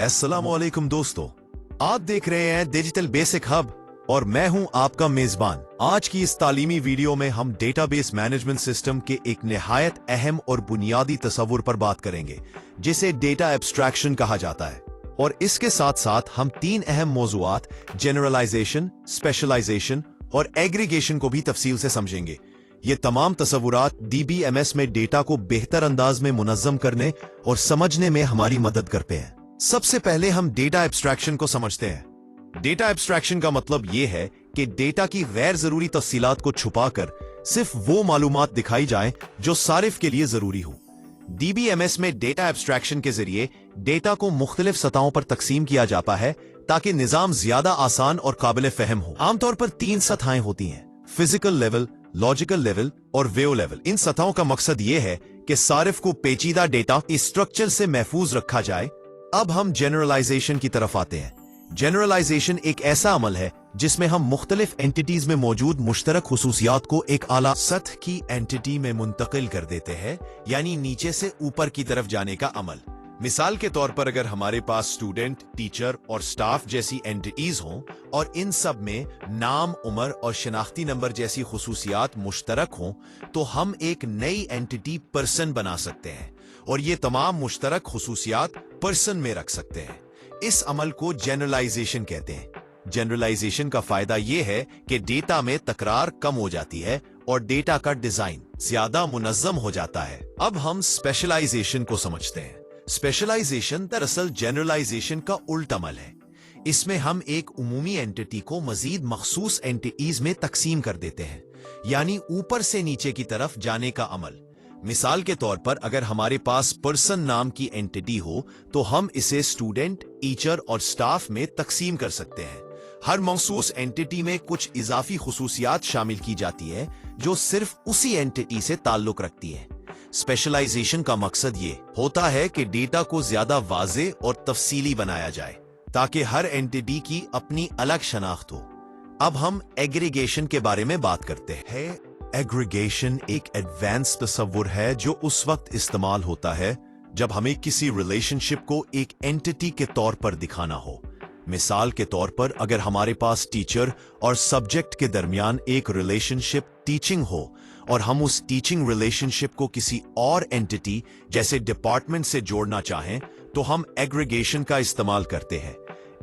अस्सलाम वालेकुम दोस्तों, आप देख रहे हैं डिजिटल बेसिक हब और मैं हूं आपका मेजबान। आज की इस तालीमी वीडियो में हम डेटाबेस मैनेजमेंट सिस्टम के एक निहायत अहम और बुनियादी तस्वुर पर बात करेंगे जिसे डेटा एब्स्ट्रैक्शन कहा जाता है। और इसके साथ साथ हम तीन अहम मौज़ूआत जनरलाइजेशन, स्पेशलाइजेशन और एग्रीगेशन को भी तफसील से समझेंगे। ये तमाम तस्वुरात DBMS में डेटा को बेहतर अंदाज में मुनज़्ज़म करने और समझने में हमारी मदद करते हैं। सबसे पहले हम डेटा एब्स्ट्रैक्शन को समझते हैं। डेटा एब्स्ट्रैक्शन का मतलब यह है कि डेटा की गैर जरूरी तफसीलात को छुपाकर सिर्फ वो मालूमात दिखाई जाए जो सारिफ के लिए जरूरी हो। DBMS में डेटा एब्स्ट्रैक्शन के जरिए डेटा को मुख्तलिफ सतहों पर तकसीम किया जाता है ताकि निजाम ज्यादा आसान और काबिल फहम हो। आमतौर पर तीन सतहें होती हैं: फिजिकल लेवल, लॉजिकल लेवल और वेव लेवल। इन सतहों का मकसद यह है कि सारिफ को पेचीदा डेटा इस स्ट्रक्चर से महफूज रखा जाए। अब हम जनरलाइजेशन की तरफ आते हैं। जनरलाइजेशन एक ऐसा अमल है जिसमें हम मुख्तलिफ एंटिटीज में मौजूद मुश्तरक खुसूसियात को एक आला सतह की एंटिटी में मुंतकिल कर देते हैं, यानी नीचे से ऊपर की तरफ जाने का अमल। मिसाल के तौर पर अगर हमारे पास स्टूडेंट, टीचर और स्टाफ जैसी एंटिटीज हों और इन सब में नाम, उम्र और शनाख्ती नंबर जैसी खुसूसियात मुश्तरक हों, तो हम एक नई एंटिटी पर्सन बना सकते हैं और ये तमाम मुश्तरक खुसूसियात पर्सन में रख सकते हैं। इस अमल को जनरलाइजेशन कहते हैं। जनरलाइजेशन का फायदा यह है कि डेटा में तकरार कम हो जाती है और डेटा का डिजाइन ज्यादा मुनज़्ज़म हो जाता है। अब हम स्पेशलाइजेशन को समझते हैं। स्पेशलाइजेशन दरअसल जनरलाइजेशन का उल्टा अमल है। इसमें हम एक उमूमी एंटिटी को मजीद मखसूस एंटिटीज में तकसीम कर देते हैं, यानी ऊपर से नीचे की तरफ जाने का अमल। मिसाल के तौर पर अगर हमारे पास पर्सन नाम की एंटिटी हो तो हम इसे स्टूडेंट, टीचर और स्टाफ में तकसीम कर सकते हैं। हर मखसूस एंटिटी में कुछ इजाफी खुसूसियात शामिल की जाती है जो सिर्फ उसी एंटिटी से ताल्लुक रखती है। स्पेशलाइजेशन का मकसद ये होता है कि डेटा को ज्यादा वाज़े और तफसीली बनाया जाए ताकि हर एंटिटी की अपनी अलग शनाख्त हो। अब हम एग्रीगेशन के बारे में बात करते हैं। एग्रीगेशन एक एडवांस तस्वुर है जो उस वक्त इस्तेमाल होता है जब हमें किसी रिलेशनशिप को एक एंटिटी के तौर पर दिखाना हो। मिसाल के तौर पर अगर हमारे पास टीचर और सब्जेक्ट के दरमियान एक रिलेशनशिप टीचिंग हो और हम उस टीचिंग रिलेशनशिप को किसी और एंटिटी जैसे डिपार्टमेंट से जोड़ना चाहें तो हम एग्रीगेशन का इस्तेमाल करते हैं।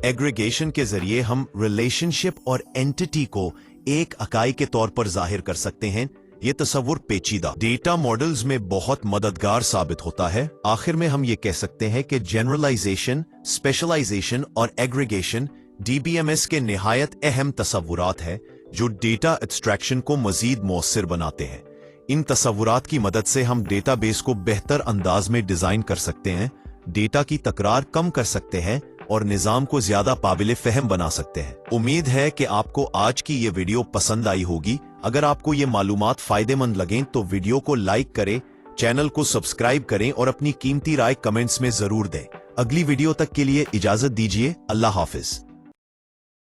एग्रीगेशन के जरिए हम रिलेशनशिप और एंटिटी को एक इकाई के तौर पर जाहिर कर सकते हैं। ये तस्वुर पेचीदा डेटा मॉडल्स में बहुत मददगार साबित होता है। आखिर में हम ये कह सकते हैं कि जनरलाइजेशन, स्पेशलाइजेशन और एग्रीगेशन DBMS के निहायत अहम तस्वुरात है जो डेटा एब्स्ट्रैक्शन को मजीद मौसर बनाते हैं। इन तस्वुरात की मदद से हम डेटाबेस को बेहतर अंदाज में डिजाइन कर सकते हैं, डेटा की तकरार कम कर सकते हैं और निजाम को ज्यादा काबिल फहम बना सकते हैं। उम्मीद है कि आपको आज की ये वीडियो पसंद आई होगी। अगर आपको ये मालूमात फायदेमंद लगें तो वीडियो को लाइक करें, चैनल को सब्सक्राइब करें और अपनी कीमती राय कमेंट्स में जरूर दें। अगली वीडियो तक के लिए इजाजत दीजिए। अल्लाह हाफिज।